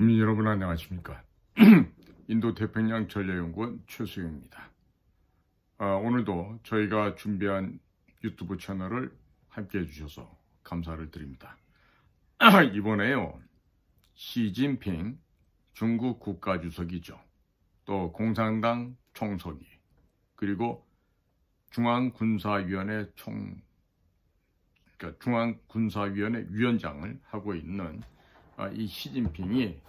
국민 여러분 안녕하십니까. 인도태평양 전략연구원 최수영입니다. 오늘도 저희가 준비한 유튜브 채널을 함께 해주셔서 감사를 드립니다. 이번에요, 시진핑 중국 국가주석이죠. 또 공산당 총서기, 그리고 중앙군사위원회 중앙군사위원회 위원장을 하고 있는 이 시진핑이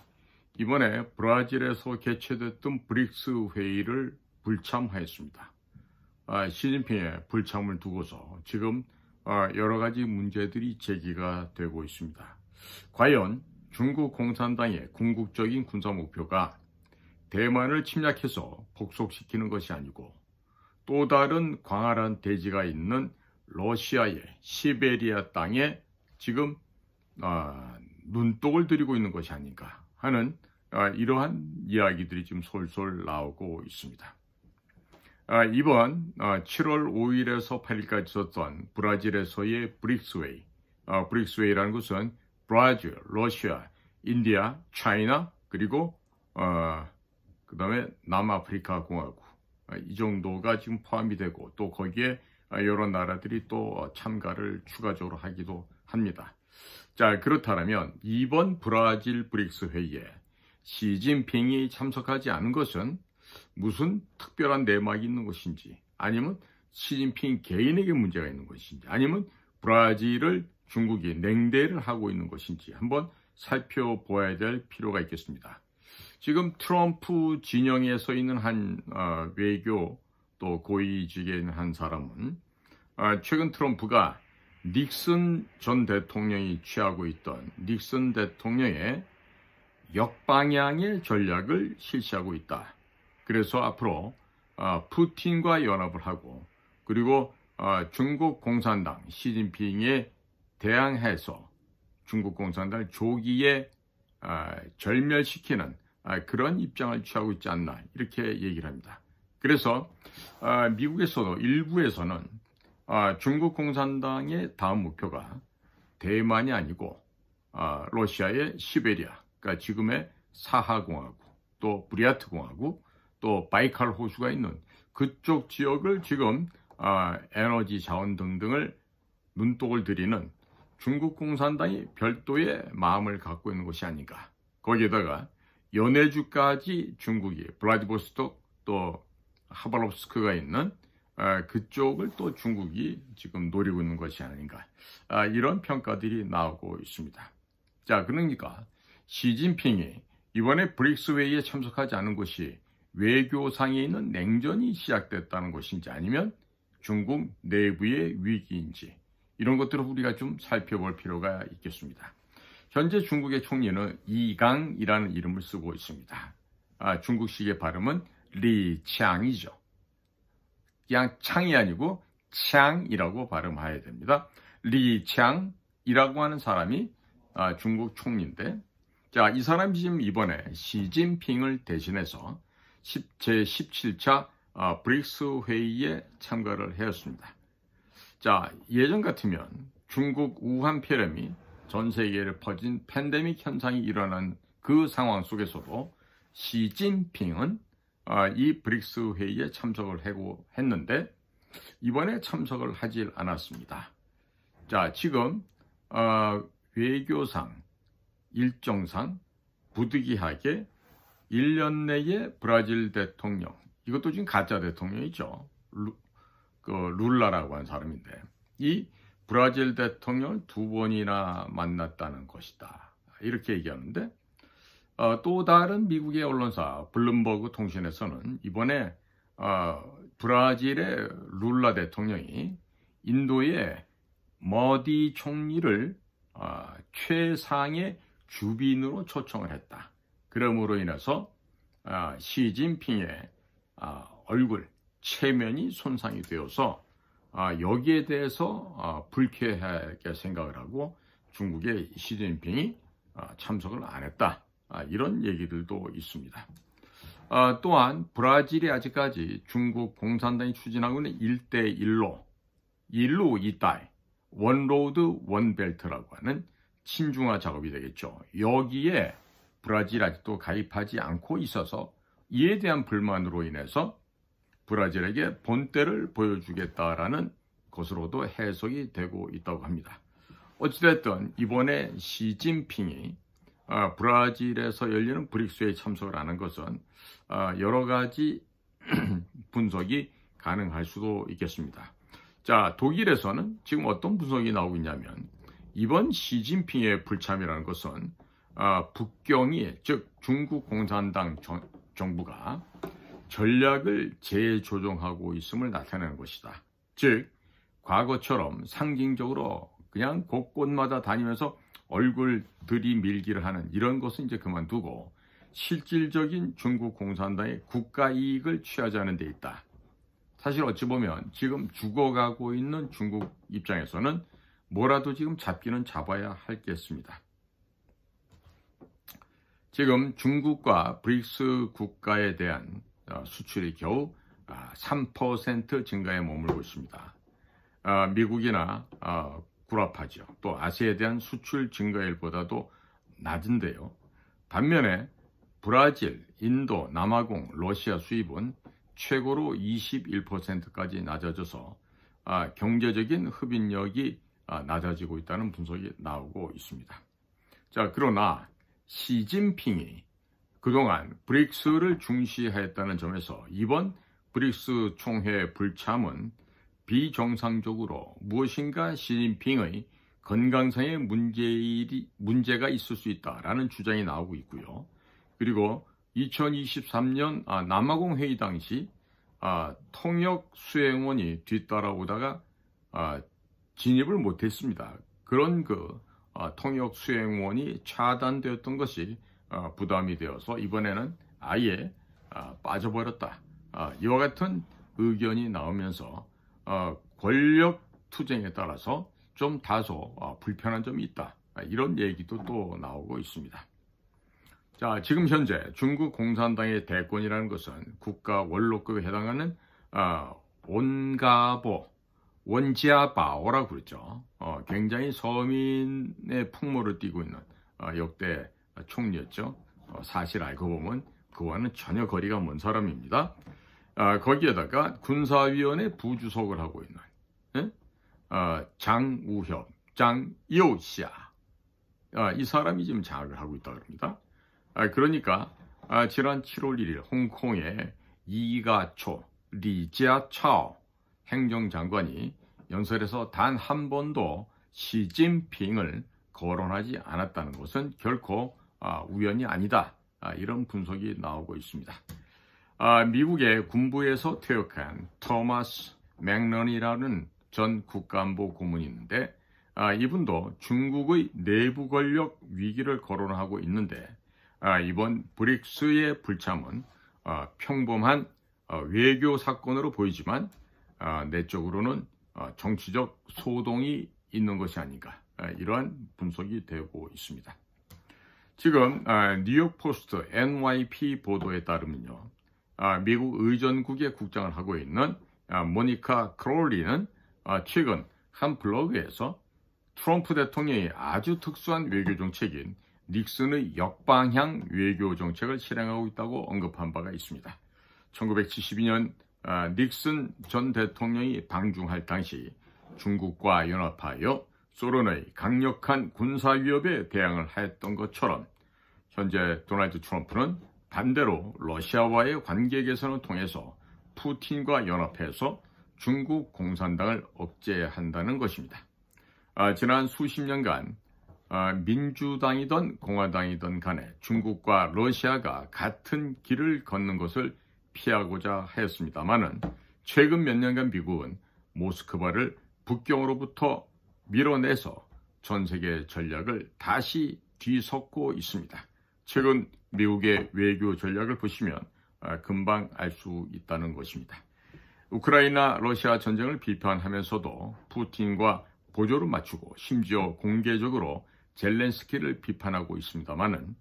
이번에 브라질에서 개최됐던 브릭스 회의를 불참하였습니다. 시진핑의 불참을 두고서 지금 여러 가지 문제들이 제기가 되고 있습니다. 과연 중국 공산당의 궁극적인 군사 목표가 대만을 침략해서 복속시키는 것이 아니고 또 다른 광활한 대지가 있는 러시아의 시베리아 땅에 지금 눈독을 들이고 있는 것이 아닌가 하는 이러한 이야기들이 지금 솔솔 나오고 있습니다. 이번 7월 5일에서 8일까지 있었던 브라질에서의 브릭스웨이, 브릭스웨이라는 것은 브라질, 러시아, 인디아, 차이나, 그리고 그 다음에 남아프리카 공화국, 이 정도가 지금 포함이 되고 또 거기에 여러 나라들이 또 참가를 추가적으로 하기도 합니다. 자, 그렇다면 이번 브라질 브릭스 회의에 시진핑이 참석하지 않은 것은 무슨 특별한 내막이 있는 것인지, 아니면 시진핑 개인에게 문제가 있는 것인지, 아니면 브라질을 중국이 냉대를 하고 있는 것인지 한번 살펴보아야 될 필요가 있겠습니다. 지금 트럼프 진영에 서 있는 한 외교 또 고위직에 있는 한 사람은 최근 트럼프가 닉슨 전 대통령이 취하고 있던 닉슨 대통령의 역방향의 전략을 실시하고 있다. 그래서 앞으로 푸틴과 연합을 하고, 그리고 중국 공산당 시진핑에 대항해서 중국 공산당을 조기에 절멸시키는 그런 입장을 취하고 있지 않나, 이렇게 얘기를 합니다. 그래서 미국에서도 일부에서는 중국 공산당의 다음 목표가 대만이 아니고 러시아의 시베리아, 그러니까 지금의 사하공화국, 또 브리야트 공화국, 또 바이칼 호수가 있는 그쪽 지역을 지금 에너지 자원 등등을 눈독을 들이는 중국 공산당이 별도의 마음을 갖고 있는 것이 아닌가. 거기에다가 연해주까지 중국이 블라디보스톡 또 하바롭스크가 있는 그쪽을 또 중국이 지금 노리고 있는 것이 아닌가, 이런 평가들이 나오고 있습니다. 자, 그러니까 시진핑이 이번에 브릭스 회의에 참석하지 않은 것이 외교상에 있는 냉전이 시작됐다는 것인지, 아니면 중국 내부의 위기인지, 이런 것들을 우리가 좀 살펴볼 필요가 있겠습니다. 현재 중국의 총리는 이강이라는 이름을 쓰고 있습니다. 중국식의 발음은 리창이죠. 그냥 창이 아니고 창이라고 발음해야 됩니다. 리창이라고 하는 사람이 중국 총리인데, 자, 이 사람이 지금 이번에 시진핑을 대신해서 제17차 브릭스 회의에 참가를 하였습니다. 자, 예전 같으면 중국 우한폐렴이 전 세계를 퍼진 팬데믹 현상이 일어난 그 상황 속에서도 시진핑은 이 브릭스 회의에 참석을 하고 했는데 이번에 참석을 하질 않았습니다. 자, 지금 외교상 일정상 부득이하게 1년 내에 브라질 대통령, 이것도 지금 가짜 대통령이죠. 룰라라고 하는 사람인데, 이 브라질 대통령을 2번이나 만났다는 것이다, 이렇게 얘기하는데, 또 다른 미국의 언론사 블룸버그 통신에서는 이번에 브라질의 룰라 대통령이 인도의 모디 총리를 최상의 주빈으로 초청을 했다. 그러므로 인해서 시진핑의 얼굴, 체면이 손상이 되어서 여기에 대해서 불쾌하게 생각을 하고 중국의 시진핑이 참석을 안 했다, 이런 얘기들도 있습니다. 또한 브라질이 아직까지 중국 공산당이 추진하고 있는 1대1로, 일로 이따이, 원로드 원벨트라고 하는 친중화 작업이 되겠죠. 여기에 브라질이 아직도 가입하지 않고 있어서 이에 대한 불만으로 인해서 브라질에게 본때를 보여주겠다라는 것으로도 해석이 되고 있다고 합니다. 어찌됐든 이번에 시진핑이 브라질에서 열리는 브릭스에 참석을 하는 것은 여러 가지 분석이 가능할 수도 있겠습니다. 자, 독일에서는 지금 어떤 분석이 나오고 있냐면 이번 시진핑의 불참이라는 것은 북경이, 즉 중국 공산당 정부가 전략을 재조정하고 있음을 나타내는 것이다. 즉 과거처럼 상징적으로 그냥 곳곳마다 다니면서 얼굴 들이밀기를 하는 이런 것은 이제 그만두고 실질적인 중국 공산당의 국가 이익을 취하자는 데 있다. 사실 어찌 보면 지금 죽어가고 있는 중국 입장에서는 뭐라도 지금 잡기는 잡아야 하겠습니다. 지금 중국과 브릭스 국가에 대한 수출이 겨우 3% 증가에 머물고 있습니다. 미국이나 구라파죠. 또 아시아에 대한 수출 증가율보다도 낮은데요. 반면에 브라질, 인도, 남아공, 러시아 수입은 최고로 21%까지 낮아져서 경제적인 흡인력이 낮아지고 있다는 분석이 나오고 있습니다. 자, 그러나 시진핑이 그동안 브릭스를 중시했다는 점에서 이번 브릭스 총회 불참은 비정상적으로 무엇인가 시진핑의 건강상의 문제가 있을 수 있다라는 주장이 나오고 있고요. 그리고 2023년 남아공 회의 당시 통역 수행원이 뒤따라오다가 진입을 못했습니다. 그런 통역 수행원이 차단되었던 것이 부담이 되어서 이번에는 아예 빠져버렸다. 이와 같은 의견이 나오면서 권력 투쟁에 따라서 좀 다소 불편한 점이 있다. 이런 얘기도 또 나오고 있습니다. 자, 지금 현재 중국 공산당의 대권이라는 것은 국가 원로급에 해당하는 온가보, 원지아바오라고 그러죠. 굉장히 서민의 풍모를 띠고 있는 역대 총리였죠. 사실 알고 보면 그와는 전혀 거리가 먼 사람입니다. 거기에다가 군사위원회 부주석을 하고 있는 장우협, 장요시아, 이 사람이 지금 장악을 하고 있다고 합니다. 그러니까 지난 7월 1일 홍콩의 이가초, 리지아차오 행정장관이 연설에서 단 한 번도 시진핑을 거론하지 않았다는 것은 결코 우연이 아니다. 이런 분석이 나오고 있습니다. 미국의 군부에서 퇴역한 토마스 맥런이라는 전 국가안보 고문이 있는데 이분도 중국의 내부 권력 위기를 거론하고 있는데 이번 브릭스의 불참은 평범한 외교 사건으로 보이지만 내적으로는 정치적 소동이 있는 것이 아닌가, 이러한 분석이 되고 있습니다. 지금 뉴욕 포스트 NYP 보도에 따르면요, 미국 의전국의 국장을 하고 있는 모니카 크롤리는 최근 한 블로그에서 트럼프 대통령이 아주 특수한 외교 정책인 닉슨의 역방향 외교 정책을 실행하고 있다고 언급한 바가 있습니다. 1972년 닉슨 전 대통령이 방중할 당시 중국과 연합하여 소련의 강력한 군사 위협에 대항을 했던 것처럼 현재 도널드 트럼프는 반대로 러시아와의 관계 개선을 통해서 푸틴과 연합해서 중국 공산당을 억제한다는 것입니다. 지난 수십 년간 민주당이든 공화당이든 간에 중국과 러시아가 같은 길을 걷는 것을 피하고자 하였습니다만은 최근 몇 년간 미국은 모스크바를 북경으로부터 밀어내서 전 세계 전략을 다시 뒤섞고 있습니다. 최근 미국의 외교 전략을 보시면 금방 알 수 있다는 것입니다. 우크라이나 러시아 전쟁을 비판하면서도 푸틴과 보조를 맞추고 심지어 공개적으로 젤렌스키를 비판하고 있습니다만은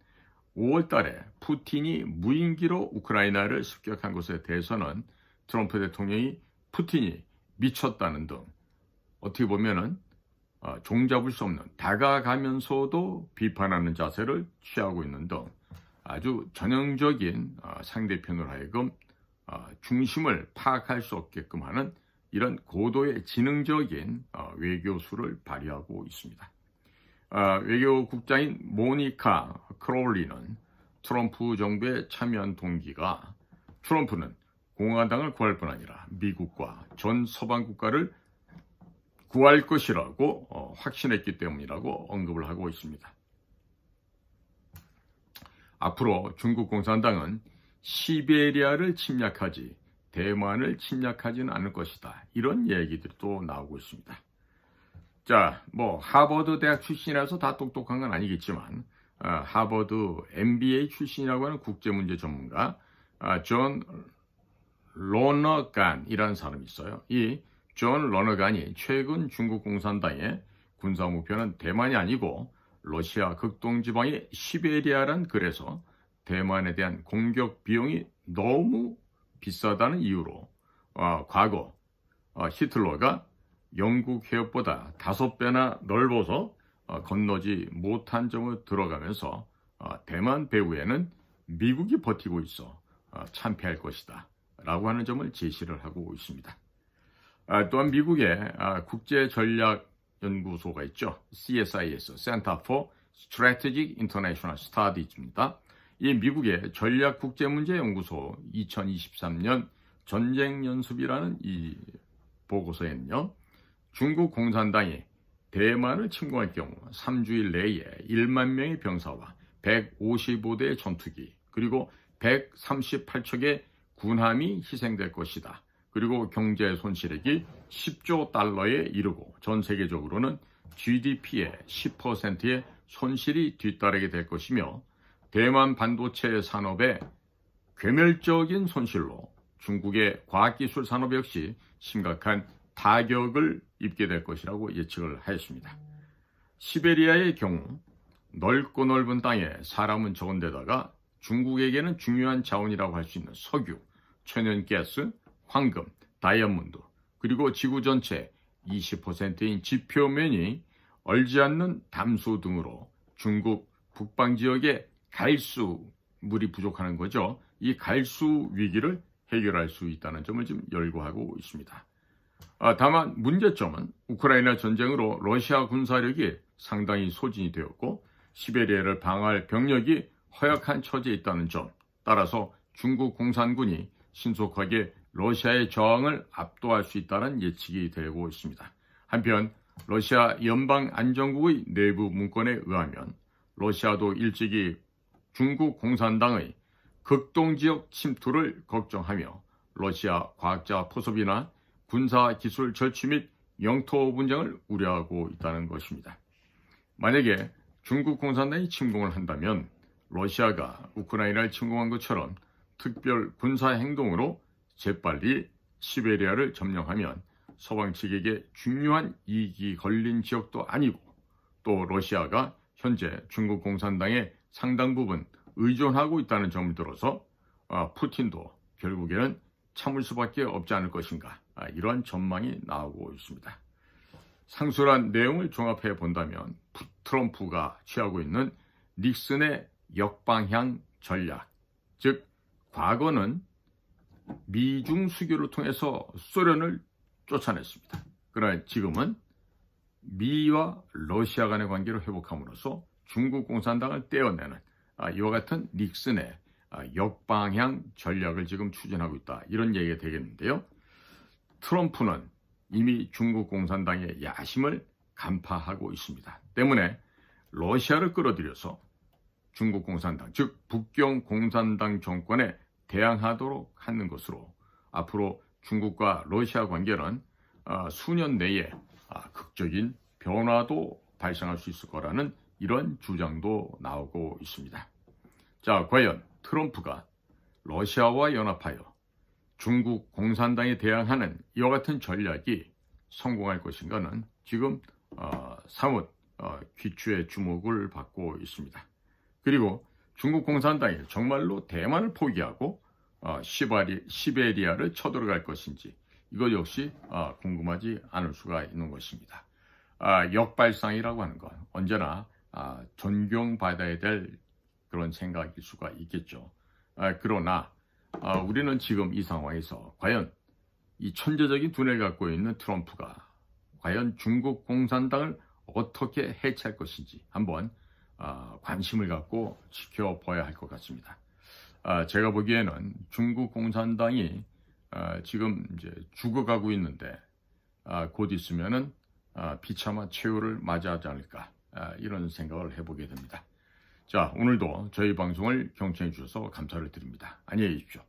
5월 달에 푸틴이 무인기로 우크라이나를 습격한 것에 대해서는 트럼프 대통령이 푸틴이 미쳤다는 등 어떻게 보면은 종잡을 수 없는, 다가가면서도 비판하는 자세를 취하고 있는 등 아주 전형적인 상대편으로 하여금 중심을 파악할 수 없게끔 하는 이런 고도의 지능적인 외교수를 발휘하고 있습니다. 외교국장인 모니카 크롤리는 트럼프 정부에 참여한 동기가 트럼프는 공화당을 구할 뿐 아니라 미국과 전 서방 국가를 구할 것이라고 확신했기 때문이라고 언급을 하고 있습니다. 앞으로 중국 공산당은 시베리아를 침략하지 대만을 침략하지는 않을 것이다. 이런 얘기들이 또 나오고 있습니다. 자, 하버드 대학 출신이라서 다 똑똑한 건 아니겠지만 하버드 MBA 출신이라고 하는 국제문제 전문가 존 러너간이라는 사람이 있어요. 이 존 러너간이 최근 중국 공산당의 군사 목표는 대만이 아니고 러시아 극동지방의 시베리아란 글에서 대만에 대한 공격 비용이 너무 비싸다는 이유로 과거 히틀러가 영국 해협보다 5배나 넓어서 건너지 못한 점을 들어가면서 대만 배후에는 미국이 버티고 있어 참패할 것이다 라고 하는 점을 제시를 하고 있습니다. 또한 미국의 국제전략연구소가 있죠. CSIS, Center for Strategic International Studies입니다. 이 미국의 전략국제문제연구소 2023년 전쟁연습이라는 이 보고서에는요. 중국 공산당이 대만을 침공할 경우 3주일 내에 1만 명의 병사와 155대의 전투기 그리고 138척의 군함이 희생될 것이다. 그리고 경제 손실액이 10조 달러에 이르고 전 세계적으로는 GDP의 10%의 손실이 뒤따르게 될 것이며 대만 반도체 산업의 괴멸적인 손실로 중국의 과학기술 산업 역시 심각한 타격을 입게 될 것이라고 예측을 하였습니다. 시베리아의 경우 넓고 넓은 땅에 사람은 적은데다가 중국에게는 중요한 자원이라고 할 수 있는 석유, 천연가스, 황금, 다이아몬드, 그리고 지구 전체 20%인 지표면이 얼지 않는 담수 등으로 중국 북방 지역에 갈수물이 부족하는 거죠. 이 갈수 위기를 해결할 수 있다는 점을 지금 열거하고 있습니다. 다만 문제점은 우크라이나 전쟁으로 러시아 군사력이 상당히 소진이 되었고 시베리아를 방어할 병력이 허약한 처지에 있다는 점, 따라서 중국 공산군이 신속하게 러시아의 저항을 압도할 수 있다는 예측이 되고 있습니다. 한편 러시아 연방안전국의 내부 문건에 의하면 러시아도 일찍이 중국 공산당의 극동지역 침투를 걱정하며 러시아 과학자 포섭이나 군사기술 절취 및 영토 분쟁을 우려하고 있다는 것입니다. 만약에 중국 공산당이 침공을 한다면 러시아가 우크라이나를 침공한 것처럼 특별 군사행동으로 재빨리 시베리아를 점령하면 서방 측에게 중요한 이익이 걸린 지역도 아니고 또 러시아가 현재 중국 공산당에 상당 부분 의존하고 있다는 점을 들어서 푸틴도 결국에는 참을 수밖에 없지 않을 것인가 이러한 전망이 나오고 있습니다. 상술한 내용을 종합해 본다면 트럼프가 취하고 있는 닉슨의 역방향 전략, 즉 과거는 미중 수교를 통해서 소련을 쫓아냈습니다. 그러나 지금은 미와 러시아 간의 관계를 회복함으로써 중국 공산당을 떼어내는 이와 같은 닉슨의 역방향 전략을 지금 추진하고 있다. 이런 얘기가 되겠는데요. 트럼프는 이미 중국 공산당의 야심을 간파하고 있습니다. 때문에 러시아를 끌어들여서 중국 공산당, 즉 북경 공산당 정권에 대항하도록 하는 것으로 앞으로 중국과 러시아 관계는 수년 내에 극적인 변화도 발생할 수 있을 거라는 이런 주장도 나오고 있습니다. 자, 과연 트럼프가 러시아와 연합하여 중국 공산당에 대항하는 이와 같은 전략이 성공할 것인가는 지금 사뭇 귀추의 주목을 받고 있습니다. 그리고 중국 공산당이 정말로 대만을 포기하고 시베리아를 쳐들어갈 것인지 이것 역시 궁금하지 않을 수가 있는 것입니다. 역발상이라고 하는 건 언제나 존경받아야 될 그런 생각일 수가 있겠죠. 그러나 우리는 지금 이 상황에서 과연 이 천재적인 두뇌를 갖고 있는 트럼프가 과연 중국 공산당을 어떻게 해체할 것인지 한번 관심을 갖고 지켜봐야 할 것 같습니다. 제가 보기에는 중국 공산당이 지금 이제 죽어가고 있는데 곧 있으면은 비참한 최후를 맞이하지 않을까 이런 생각을 해보게 됩니다. 자, 오늘도 저희 방송을 경청해 주셔서 감사를 드립니다. 안녕히 계십시오.